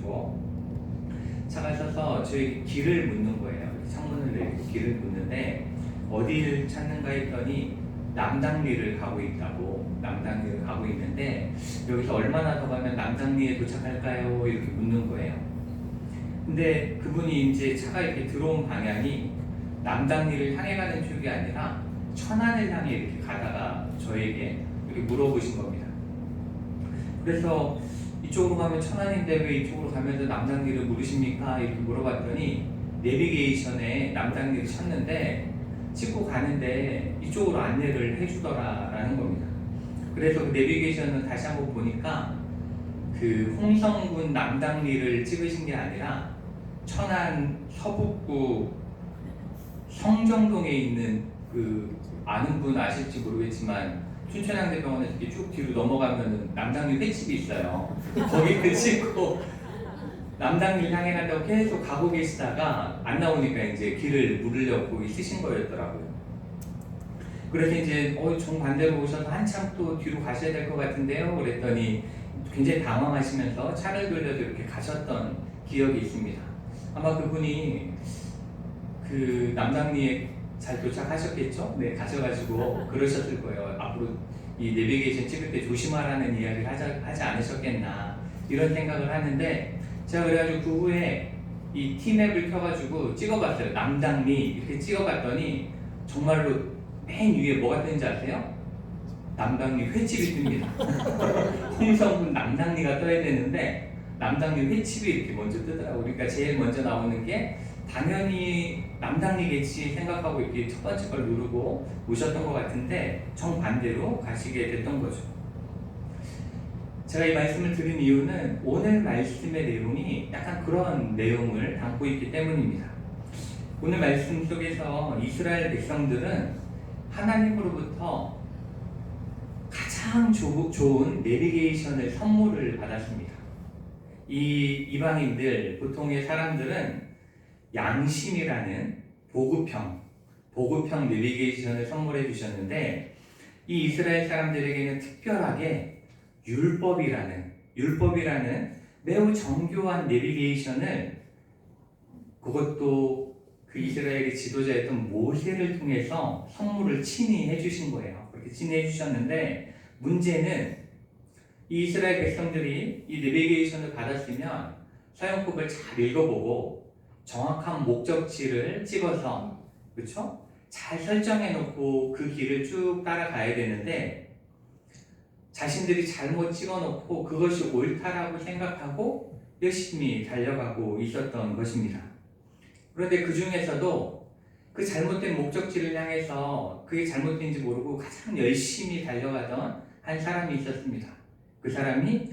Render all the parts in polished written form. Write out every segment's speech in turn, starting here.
가지고 차가 서서 저희 길을 묻는 거예요. 창문을 내리고 길을 묻는데 어디를 찾는가 했더니 남당리를 가고 있다고. 남당리를 가고 있는데 여기서 얼마나 더 가면 남당리에 도착할까요? 이렇게 묻는 거예요. 근데 그분이 이제 차가 이렇게 들어온 방향이 남당리를 향해 가는 쪽이 아니라 천안을 향해 이렇게 가다가 저에게 이렇게 물어보신 겁니다. 그래서 이쪽으로 가면 천안인데 왜 이쪽으로 가면서 남당리를 물으십니까? 이렇게 물어봤더니 내비게이션에 남당리를 쳤는데 찍고 가는데 이쪽으로 안내를 해주더라라는 겁니다. 그래서 그 내비게이션을 다시 한번 보니까 그 홍성군 남당리를 찍으신 게 아니라 천안 서북구 성정동에 있는 그 아는 분 아실지 모르겠지만 춘천향대병원에서 이렇게 쭉 뒤로 넘어가면 남당리 횟집이 있어요. 거기 찍고 남당리를 향해 간다고 계속 가고 계시다가 안 나오니까 이제 길을 물으려고 쓰신 거였더라고요. 그래서 이제 정반대로 오셔서 한참 또 뒤로 가셔야 될 것 같은데요. 그랬더니 굉장히 당황하시면서 차를 돌려서 이렇게 가셨던 기억이 있습니다. 아마 그분이 그 남당리에 잘 도착하셨겠죠? 네, 가셔가지고 그러셨을 거예요. 앞으로 이 내비게이션 찍을 때 조심하라는 이야기를 하지 않으셨겠나 이런 생각을 하는데 제가 그래가지고 그 후에 이 T맵을 켜가지고 찍어봤어요. 남당리 이렇게 찍어봤더니 정말로 맨 위에 뭐가 뜨는지 아세요? 남당리 횟집이 뜹니다. 홍성군 남당리가 떠야 되는데 남당리 횟집이 이렇게 먼저 뜨더라고요. 그러니까 제일 먼저 나오는 게 당연히 남당리겠지 생각하고 이렇게 첫 번째 걸 누르고 오셨던 것 같은데 정반대로 가시게 됐던 거죠. 제가 이 말씀을 드린 이유는 오늘 말씀의 내용이 약간 그런 내용을 담고 있기 때문입니다. 오늘 말씀 속에서 이스라엘 백성들은 하나님으로부터 가장 좋은 내비게이션을 선물을 받았습니다. 이 이방인들, 보통의 사람들은 양심이라는 보급형 내비게이션을 선물해 주셨는데 이 이스라엘 사람들에게는 특별하게 율법이라는 매우 정교한 내비게이션을 그것도 그 이스라엘의 지도자였던 모세를 통해서 선물을 친히 해주신 거예요. 그렇게 친히 해주셨는데 문제는 이 이스라엘 백성들이 이 내비게이션을 받았으면 사용법을 잘 읽어보고 정확한 목적지를 찍어서 그렇죠? 잘 설정해 놓고 그 길을 쭉 따라가야 되는데 자신들이 잘못 찍어놓고 그것이 옳다라고 생각하고 열심히 달려가고 있었던 것입니다. 그런데 그 중에서도 그 잘못된 목적지를 향해서 그게 잘못된지 모르고 가장 열심히 달려가던 한 사람이 있었습니다. 그 사람이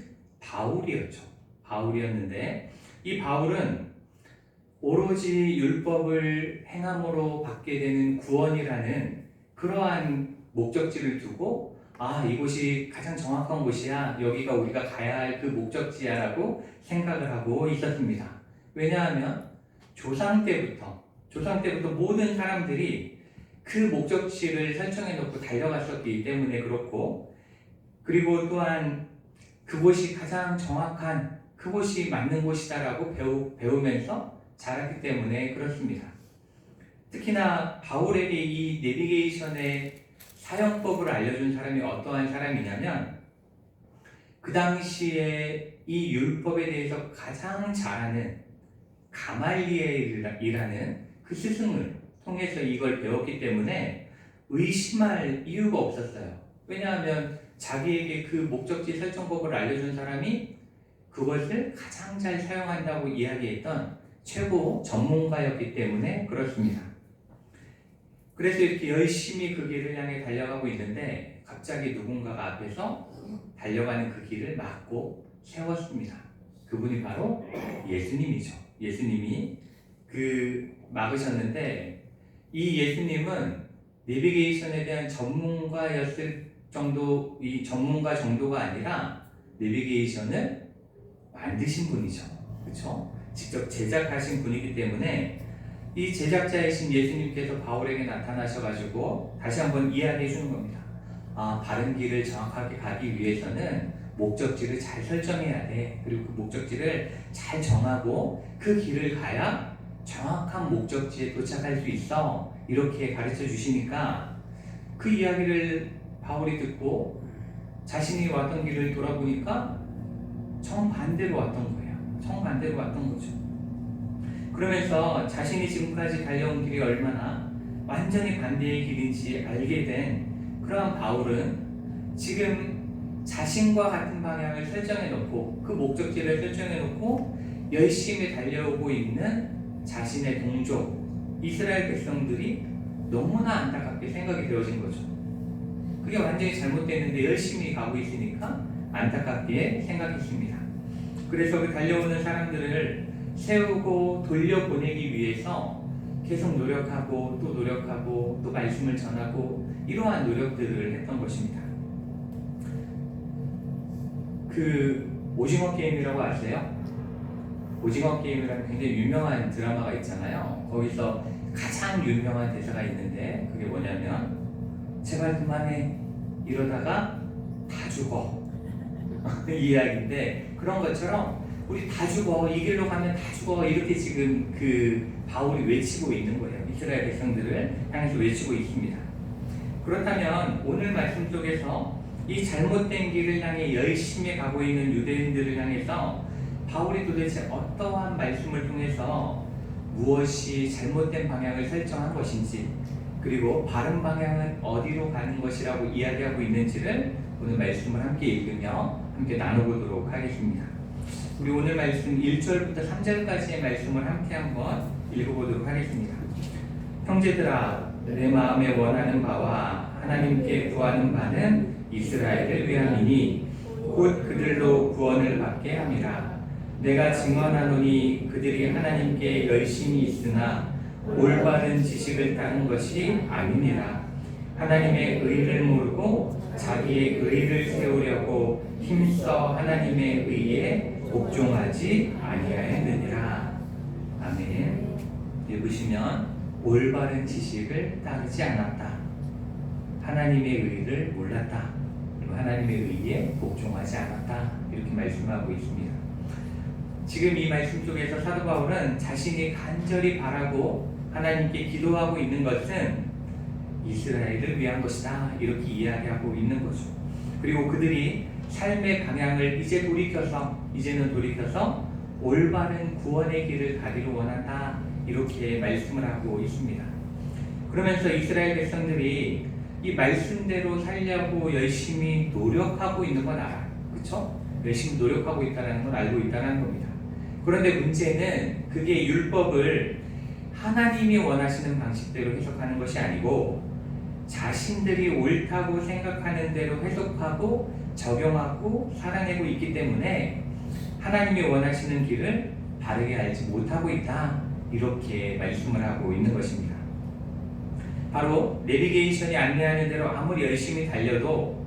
바울이었는데 이 바울은 오로지 율법을 행함으로 받게 되는 구원이라는 그러한 목적지를 두고 이곳이 가장 정확한 곳이야, 여기가 우리가 가야 할 그 목적지야 라고 생각을 하고 있었습니다. 왜냐하면 조상 때부터 모든 사람들이 그 목적지를 설정해 놓고 달려갔었기 때문에 그렇고, 그리고 또한 그곳이 가장 정확한, 그곳이 맞는 곳이다라고 배우면서 자랐기 때문에 그렇습니다. 특히나 바울에게 이 내비게이션의 사용법을 알려준 사람이 어떠한 사람이냐면 그 당시에 이 율법에 대해서 가장 잘 아는 가말리엘이라는 그 스승을 통해서 이걸 배웠기 때문에 의심할 이유가 없었어요. 왜냐하면 자기에게 그 목적지 설정법을 알려준 사람이 그것을 가장 잘 사용한다고 이야기했던 최고 전문가였기 때문에 그렇습니다. 그래서 이렇게 열심히 그 길을 향해 달려가고 있는데 갑자기 누군가가 앞에서 달려가는 그 길을 막고 세웠습니다. 그분이 바로 예수님이죠. 예수님이 막으셨는데 이 예수님은 내비게이션에 대한 전문가였을 정도, 이 전문가 정도가 아니라 내비게이션을 만드신 분이죠. 그렇죠? 직접 제작하신 분이기 때문에 이 제작자이신 예수님께서 바울에게 나타나셔가지고 다시 한번 이야기해 주는 겁니다. 바른 길을 정확하게 가기 위해서는 목적지를 잘 설정해야 돼. 그리고 그 목적지를 잘 정하고 그 길을 가야 정확한 목적지에 도착할 수 있어. 이렇게 가르쳐 주시니까 그 이야기를 바울이 듣고 자신이 왔던 길을 돌아보니까 정반대로 왔던 거예요. 정반대로 왔던 거죠. 그러면서 자신이 지금까지 달려온 길이 얼마나 완전히 반대의 길인지 알게 된 그러한 바울은 지금 자신과 같은 방향을 설정해 놓고 그 목적지를 설정해 놓고 열심히 달려오고 있는 자신의 동족 이스라엘 백성들이 너무나 안타깝게 생각이 되어진 거죠. 그게 완전히 잘못됐는데 열심히 가고 있으니까 안타깝게 생각했습니다. 그래서 그 달려오는 사람들을 세우고 돌려보내기 위해서 계속 노력하고 또 말씀을 전하고 이러한 노력들을 했던 것입니다. 그 오징어 게임이라고 아세요? 오징어 게임이라는 굉장히 유명한 드라마가 있잖아요. 거기서 가장 유명한 대사가 있는데 그게 뭐냐면 제발 그만해 이러다가 다 죽어 이 이야기인데 그런 것처럼 우리 다 죽어 이 길로 가면 다 죽어 이렇게 지금 그 바울이 외치고 있는 거예요. 이스라엘 백성들을 향해서 외치고 있습니다. 그렇다면 오늘 말씀 속에서 이 잘못된 길을 향해 열심히 가고 있는 유대인들을 향해서 바울이 도대체 어떠한 말씀을 통해서 무엇이 잘못된 방향을 설정한 것인지 그리고 바른 방향은 어디로 가는 것이라고 이야기하고 있는지를 오늘 말씀을 함께 읽으며 함께 나눠보도록 하겠습니다. 우리 오늘 말씀 1절부터 3절까지의 말씀을 함께 한번 읽어보도록 하겠습니다. 형제들아 내 마음에 원하는 바와 하나님께 구하는 바는 이스라엘을 위함이니 곧 그들로 구원을 받게 함이라. 내가 증언하노니 그들이 하나님께 열심히 있으나 올바른 지식을 따른 것이 아니니라. 하나님의 의를 모르고 자기의 의를 세우려고 힘써 하나님의 의에 복종하지 아니하였느니라. 아멘. 읽으시면 올바른 지식을 따르지 않았다. 하나님의 의를 몰랐다. 그리고 하나님의 의에 복종하지 않았다. 이렇게 말씀하고 있습니다. 지금 이 말씀 속에서 사도 바울은 자신이 간절히 바라고 하나님께 기도하고 있는 것은 이스라엘을 위한 것이다. 이렇게 이야기하고 있는 거죠. 그리고 그들이 삶의 방향을 이제는 돌이켜서 올바른 구원의 길을 가기를 원한다. 이렇게 말씀을 하고 있습니다. 그러면서 이스라엘 백성들이 이 말씀대로 살려고 열심히 노력하고 있는 건 알아요. 그렇죠? 열심히 노력하고 있다는 건 알고 있다는 겁니다. 그런데 문제는 그게 율법을 하나님이 원하시는 방식대로 해석하는 것이 아니고 자신들이 옳다고 생각하는 대로 해석하고 적용하고 살아내고 있기 때문에 하나님이 원하시는 길을 바르게 알지 못하고 있다. 이렇게 말씀을 하고 있는 것입니다. 바로 내비게이션이 안내하는 대로 아무리 열심히 달려도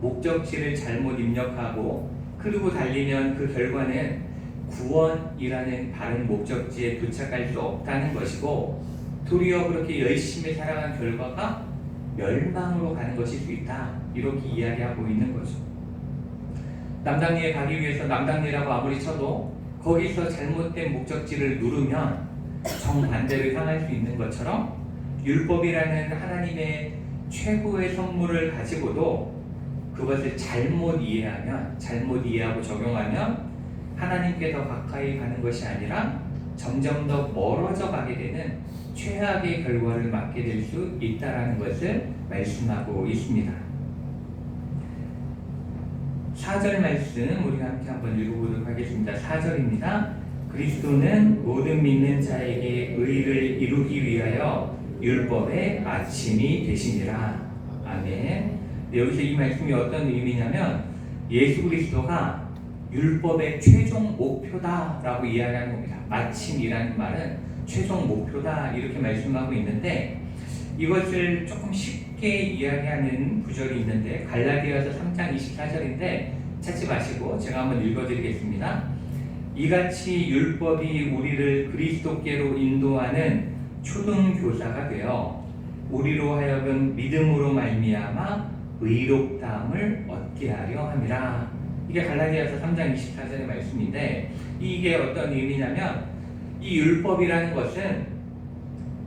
목적지를 잘못 입력하고 그리고 달리면 그 결과는 구원이라는 바른 목적지에 도착할 수 없다는 것이고 도리어 그렇게 열심히 살아간 결과가 멸망으로 가는 것일 수 있다. 이렇게 이야기하고 있는 거죠. 남당리에 가기 위해서 남당리라고 아무리 쳐도 거기서 잘못된 목적지를 누르면 정반대로 향할 수 있는 것처럼 율법이라는 하나님의 최고의 선물을 가지고도 그것을 잘못 이해하고 적용하면 하나님께 더 가까이 가는 것이 아니라 점점 더 멀어져 가게 되는 최악의 결과를 맞게 될 수 있다는 것을 말씀하고 있습니다. 4절 말씀 우리가 함께 한번 읽어보도록 하겠습니다. 4절입니다. 그리스도는 모든 믿는 자에게 의를 이루기 위하여 율법의 마침이 되시니라. 아멘. 여기서 이 말씀이 어떤 의미냐면 예수 그리스도가 율법의 최종 목표다라고 이야기하는 겁니다. 마침이라는 말은 최종 목표다 이렇게 말씀하고 있는데 이것을 조금 쉽게 이야기하는 구절이 있는데 갈라디아서 3장 24절인데 찾지 마시고 제가 한번 읽어드리겠습니다. 이같이 율법이 우리를 그리스도께로 인도하는 초등교사가 되어 우리로 하여금 믿음으로 말미암아 의롭다함을 얻게 하려 함이라. 이게 갈라디아서 3장 24절의 말씀인데 이게 어떤 의미냐면 이 율법이라는 것은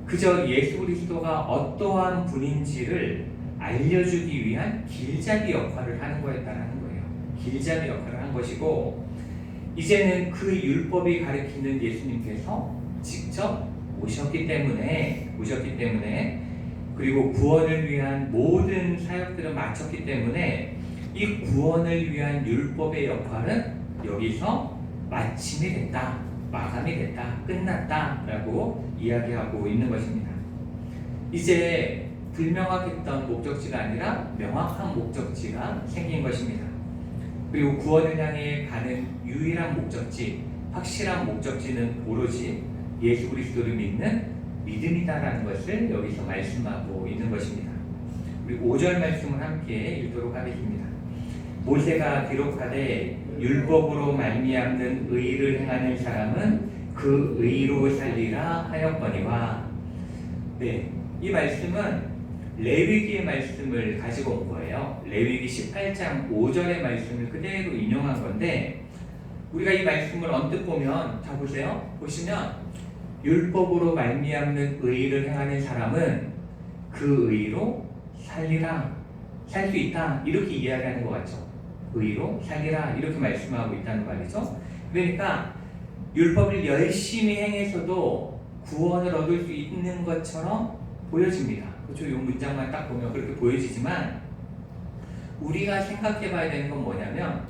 그저 예수 그리스도가 어떠한 분인지를 알려주기 위한 길잡이 역할을 하는 거였다는 거예요. 길잡이 역할을 한 것이고 이제는 그 율법이 가리키는 예수님께서 직접 오셨기 때문에 그리고 구원을 위한 모든 사역들을 마쳤기 때문에 이 구원을 위한 율법의 역할은 여기서 마침이 됐다, 마감이 됐다, 끝났다 라고 이야기하고 있는 것입니다. 이제 불명확했던 목적지가 아니라 명확한 목적지가 생긴 것입니다. 그리고 구원을 향해 가는 유일한 목적지, 확실한 목적지는 오로지 예수 그리스도를 믿는 믿음이다라는 것을 여기서 말씀하고 있는 것입니다. 우리 5절 말씀을 함께 읽도록 하겠습니다. 모세가 기록하되 율법으로 말미암는 의를 행하는 사람은 그 의로 살리라 하였거니와. 네, 이 말씀은 레위기의 말씀을 가지고 온 거예요. 레위기 18장 5절의 말씀을 그대로 인용한 건데 우리가 이 말씀을 언뜻 보면 자 보세요. 보시면 율법으로 말미암는 의를 행하는 사람은 그 의로 살리라, 살 수 있다 이렇게 이야기하는 것 같죠. 의로 살리라 이렇게 말씀하고 있다는 말이죠. 그러니까 율법을 열심히 행해서도 구원을 얻을 수 있는 것처럼 보여집니다. 그렇죠? 이 문장만 딱 보면 그렇게 보여지지만 우리가 생각해 봐야 되는 건 뭐냐면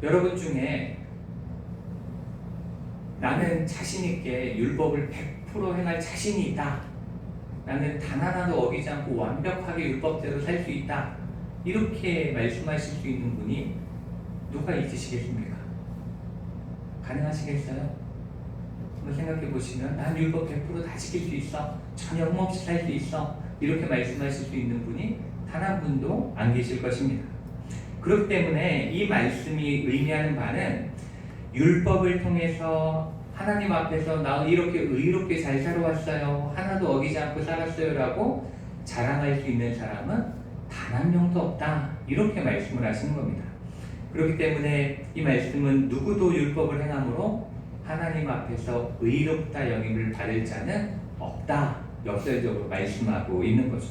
여러분 중에 나는 자신 있게 율법을 100% 행할 자신이 있다. 나는 단 하나도 어기지 않고 완벽하게 율법대로 살 수 있다. 이렇게 말씀하실 수 있는 분이 누가 있으시겠습니까? 가능하시겠어요? 한번 생각해 보시면 난 율법 100% 다 지킬 수 있어. 전혀 흠없이 살 수 있어. 이렇게 말씀하실 수 있는 분이 단 한 분도 안 계실 것입니다. 그렇기 때문에 이 말씀이 의미하는 바는 율법을 통해서 하나님 앞에서 나 이렇게 의롭게 잘 살아왔어요. 하나도 어기지 않고 살았어요. 라고 자랑할 수 있는 사람은 단 한 명도 없다. 이렇게 말씀을 하시는 겁니다. 그렇기 때문에 이 말씀은 누구도 율법을 행함으로 하나님 앞에서 의롭다 영임을 받을 자는 없다. 역설적으로 말씀하고 있는 거죠.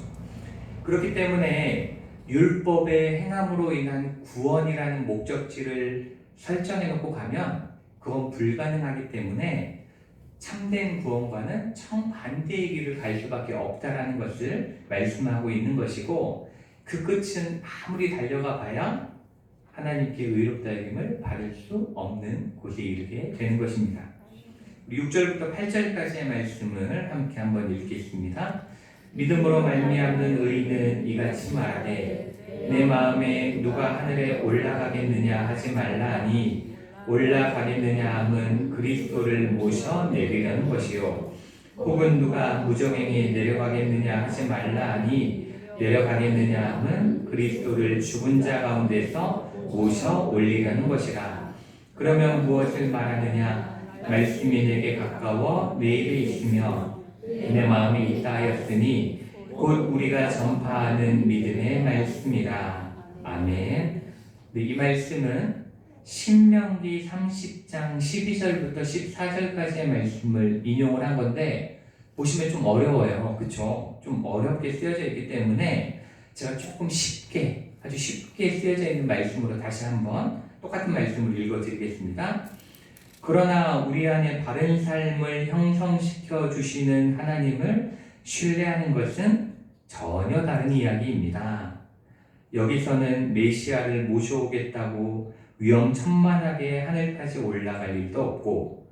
그렇기 때문에 율법의 행함으로 인한 구원이라는 목적지를 설정해 놓고 가면 그건 불가능하기 때문에 참된 구원과는 정반대의 길을 갈 수밖에 없다라는 것을 말씀하고 있는 것이고 그 끝은 아무리 달려가 봐야 하나님께 의롭다 여김을 받을 수 없는 곳에 이르게 되는 것입니다. 6절부터 8절까지의 말씀을 함께 한번 읽겠습니다. 믿음으로 말미암는 의인은 이같이 말하되 내 마음에 누가 하늘에 올라가겠느냐 하지 말라 하니 올라가겠느냐 함은 그리스도를 모셔 내리려는 것이요 혹은 누가 무정행에 내려가겠느냐 하지 말라 하니 내려가겠느냐 함은 그리스도를 죽은 자 가운데서 모셔 올리려는 것이라. 그러면 무엇을 말하느냐? 말씀이 내게 가까워 내 입에 있으며 내 마음에 있다 하였으니 곧 우리가 전파하는 믿음의 말씀이라. 아멘. 네, 이 말씀은 신명기 30장 12절부터 14절까지의 말씀을 인용을 한 건데 보시면 좀 어려워요. 그쵸? 좀 어렵게 쓰여져 있기 때문에 제가 조금 쉽게, 아주 쉽게 쓰여져 있는 말씀으로 다시 한번 똑같은 말씀을 읽어드리겠습니다. 그러나 우리 안에 바른 삶을 형성시켜 주시는 하나님을 신뢰하는 것은 전혀 다른 이야기입니다. 여기서는 메시아를 모셔오겠다고 위험천만하게 하늘까지 올라갈 일도 없고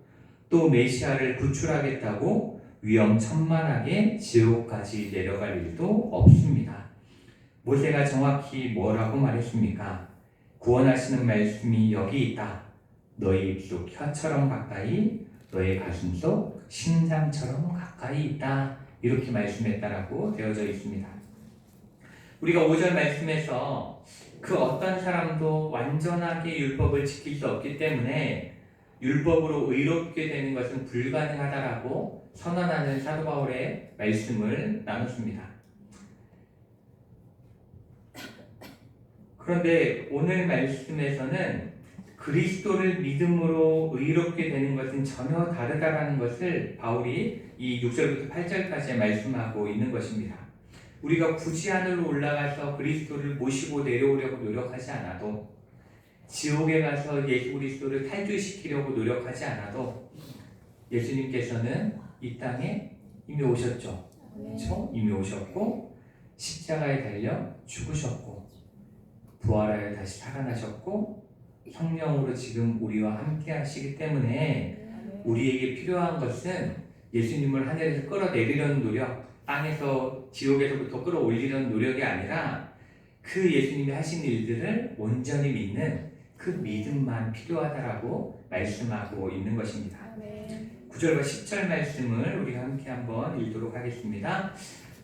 또 메시아를 구출하겠다고 위험천만하게 지옥까지 내려갈 일도 없습니다. 모세가 정확히 뭐라고 말했습니까? 구원하시는 말씀이 여기 있다. 너희 입속 혀처럼 가까이, 너의 가슴속 심장처럼 가까이 있다. 이렇게 말씀했다라고 되어져 있습니다. 우리가 5절 말씀에서 그 어떤 사람도 완전하게 율법을 지킬 수 없기 때문에 율법으로 의롭게 되는 것은 불가능하다라고 선언하는 사도 바울의 말씀을 나눴습니다. 그런데 오늘 말씀에서는 그리스도를 믿음으로 의롭게 되는 것은 전혀 다르다라는 것을 바울이 이 6절부터 8절까지 말씀하고 있는 것입니다. 우리가 굳이 하늘로 올라가서 그리스도를 모시고 내려오려고 노력하지 않아도, 지옥에 가서 예수 그리스도를 탈주시키려고 노력하지 않아도 예수님께서는 이 땅에 이미 오셨죠. 그렇죠? 이미 오셨고 십자가에 달려 죽으셨고 부활하여 다시 살아나셨고 성령으로 지금 우리와 함께 하시기 때문에 우리에게 필요한 것은 예수님을 하늘에서 끌어내리려는 노력, 땅에서 지옥에서부터 끌어올리려는 노력이 아니라 그 예수님이 하신 일들을 온전히 믿는 그 믿음만 필요하다라고 말씀하고 있는 것입니다. 9절과 10절 말씀을 우리가 함께 한번 읽도록 하겠습니다.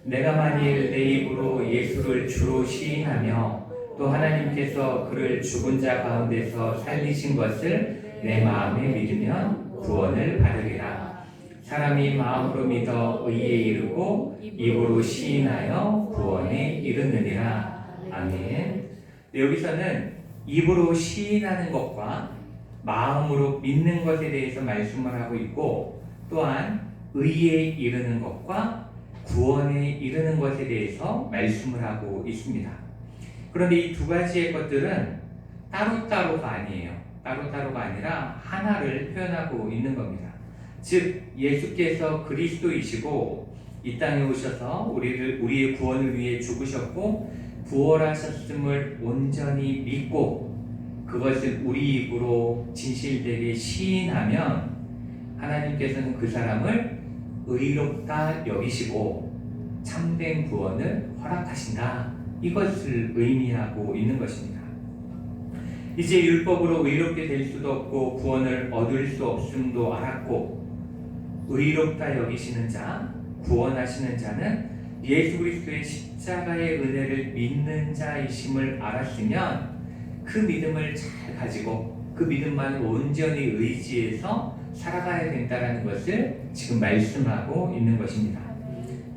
내가 만일 내 입으로 예수를 주로 시인하며 또 하나님께서 그를 죽은 자 가운데서 살리신 것을 내 마음에 믿으면 구원을 받으리라. 사람이 마음으로 믿어 의에 이르고 입으로 시인하여 구원에 이르느니라. 아멘. 여기서는 입으로 시인하는 것과 마음으로 믿는 것에 대해서 말씀을 하고 있고, 또한 의에 이르는 것과 구원에 이르는 것에 대해서 말씀을 하고 있습니다. 그런데 이 두 가지의 것들은 따로따로가 아니에요. 따로따로가 아니라 하나를 표현하고 있는 겁니다. 즉 예수께서 그리스도이시고 이 땅에 오셔서 우리의 구원을 위해 죽으셨고 부활하셨음을 온전히 믿고 그것을 우리 입으로 진실되게 시인하면 하나님께서는 그 사람을 의롭다 여기시고 참된 구원을 허락하신다. 이것을 의미하고 있는 것입니다. 이제 율법으로 의롭게 될 수도 없고 구원을 얻을 수 없음도 알았고, 의롭다 여기시는 자, 구원하시는 자는 예수 그리스도의 십자가의 은혜를 믿는 자이심을 알았으면 그 믿음을 잘 가지고 그 믿음만을 온전히 의지해서 살아가야 된다는 것을 지금 말씀하고 있는 것입니다.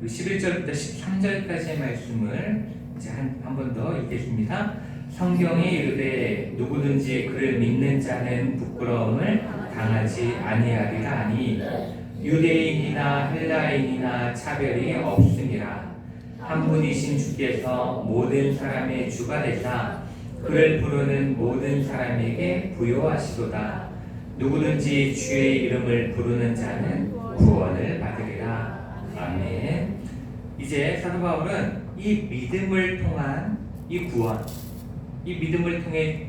11절부터 13절까지의 말씀을 이제 한 번 더 읽겠습니다. 성경에 이르되 누구든지 그를 믿는 자는 부끄러움을 당하지 아니하리라 하니 유대인이나 헬라인이나 차별이 없음이라. 한 분이신 주께서 모든 사람의 주가 되사 그를 부르는 모든 사람에게 부요하시도다. 누구든지 주의 이름을 부르는 자는 구원을 받으리라. 아멘. 이제 사도 바울은 이 믿음을 통한 이 구원, 이 믿음을 통해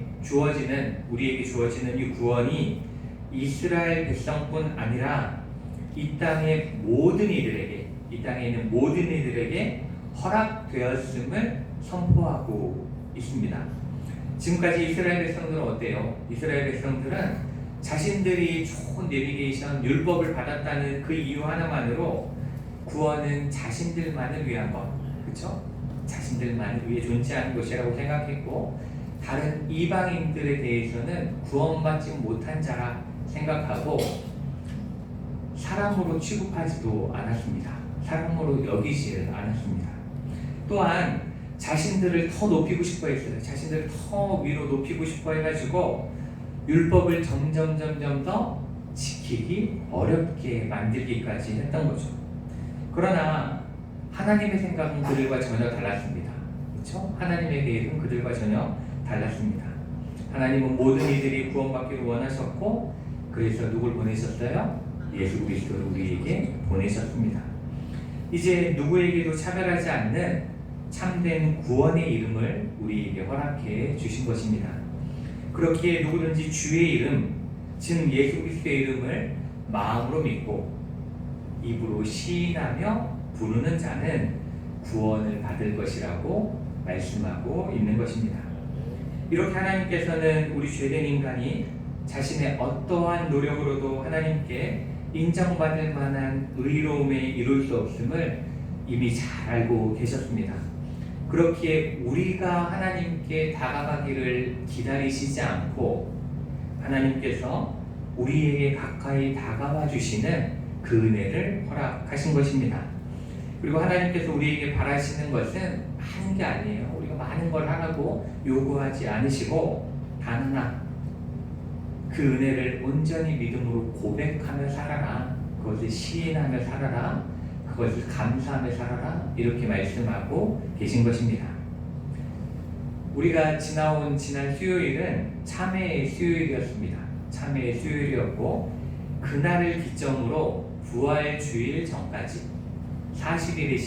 우리에게 주어지는 이 구원이 이스라엘 백성뿐 아니라 이 땅의 모든 이들에게, 이 땅에 있는 모든 이들에게 허락되었음을 선포하고 있습니다. 지금까지 이스라엘 백성들은 어때요? 이스라엘 백성들은 자신들이 좋은 내비게이션, 율법을 받았다는 그 이유 하나만으로 구원은 자신들만을 위한 것, 그렇죠? 자신들만을 위해 존재하는 것이라고 생각했고, 다른 이방인들에 대해서는 구원받지 못한 자라 생각하고 사람으로 취급하지도 않았습니다. 사람으로 여기지를 않았습니다. 또한 자신들을 더 높이고 싶어 했어요. 자신들을 더 위로 높이고 싶어 해가지고 율법을 점점 더 지키기 어렵게 만들기까지 했던 거죠. 그러나 하나님의 생각은 그들과 전혀 달랐습니다. 그렇죠? 하나님의 계획은 그들과 전혀 달랐습니다. 하나님은 모든 이들이 구원받기를 원하셨고, 그래서 누굴 보내셨어요? 예수 그리스도를 우리에게 보내셨습니다. 이제 누구에게도 차별하지 않는 참된 구원의 이름을 우리에게 허락해 주신 것입니다. 그렇기에 누구든지 주의 이름, 즉 예수 그리스도의 이름을 마음으로 믿고 입으로 시인하며 부르는 자는 구원을 받을 것이라고 말씀하고 있는 것입니다. 이렇게 하나님께서는 우리 죄된 인간이 자신의 어떠한 노력으로도 하나님께 인정받을 만한 의로움에 이룰 수 없음을 이미 잘 알고 계셨습니다. 그렇기에 우리가 하나님께 다가가기를 기다리시지 않고 하나님께서 우리에게 가까이 다가와 주시는 그 은혜를 허락하신 것입니다. 그리고 하나님께서 우리에게 바라시는 것은 많은 게 아니에요. 우리가 많은 걸 하라고 요구하지 않으시고 단 하나, 그 은혜를 온전히 믿음으로 고백하며 살아라, 그것을 시인하며 살아라, 그것을 감사하며 살아라, 이렇게 말씀하고 계신 것입니다. 우리가 지난 수요일은 참회의 수요일이었습니다. 참회의 수요일이었고, 그날을 기점으로 부활 주일 전까지 40일의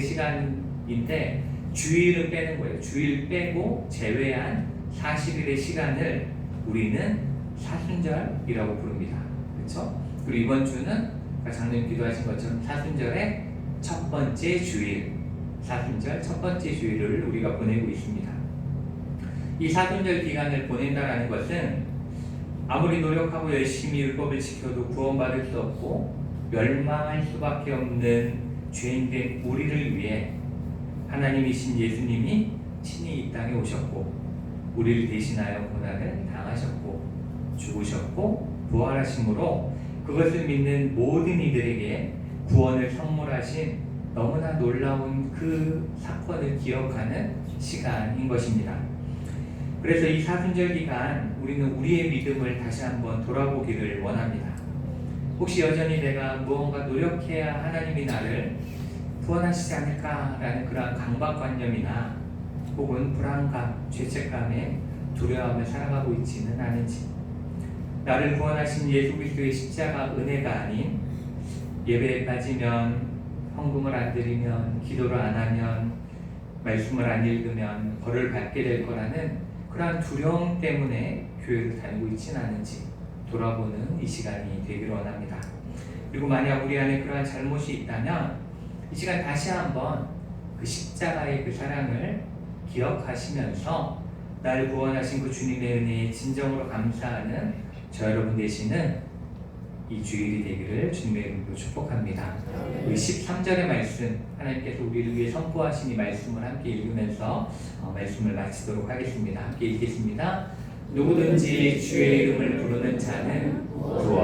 시간인데 주일은 빼는 거예요. 주일 빼고 제외한 40일의 시간을 우리는 사순절이라고 부릅니다. 그렇죠? 그리고 이번 주는 장로님 기도하신 것처럼 사순절의 첫 번째 주일, 사순절 첫 번째 주일을 우리가 보내고 있습니다. 이 사순절 기간을 보낸다라는 것은 아무리 노력하고 열심히 율법을 지켜도 구원받을 수 없고 멸망할 수밖에 없는 죄인된 우리를 위해 하나님이신 예수님이 친히 이 땅에 오셨고, 우리를 대신하여 고난을 당하셨고 죽으셨고 부활하심으로 그것을 믿는 모든 이들에게 구원을 선물하신 너무나 놀라운 그 사건을 기억하는 시간인 것입니다. 그래서 이 사순절 기간 우리는 우리의 믿음을 다시 한번 돌아보기를 원합니다. 혹시 여전히 내가 무언가 노력해야 하나님이 나를 구원하시지 않을까라는 그런 강박관념이나 혹은 불안감, 죄책감에 두려워하며 살아가고 있지는 않은지, 나를 구원하신 예수 그리스도의 십자가 은혜가 아닌 예배에 빠지면, 헌금을 안 드리면, 기도를 안 하면, 말씀을 안 읽으면 벌을 받게 될 거라는 그러한 두려움 때문에 교회를 다니고 있지는 않은지 돌아보는 이 시간이 되기를 원합니다. 그리고 만약 우리 안에 그러한 잘못이 있다면 이 시간 다시 한번 그 십자가의 그 사랑을 기억하시면서 나를 구원하신 그 주님의 은혜에 진정으로 감사하는 저 여러분 되시는 이 주일이 되기를 주님의 이름으로 축복합니다. 우리 13절의 말씀, 하나님께서 우리를 위해 선포하신 이 말씀을 함께 읽으면서 말씀을 마치도록 하겠습니다. 함께 읽겠습니다. 누구든지 주의 이름을 부르는 자는 구원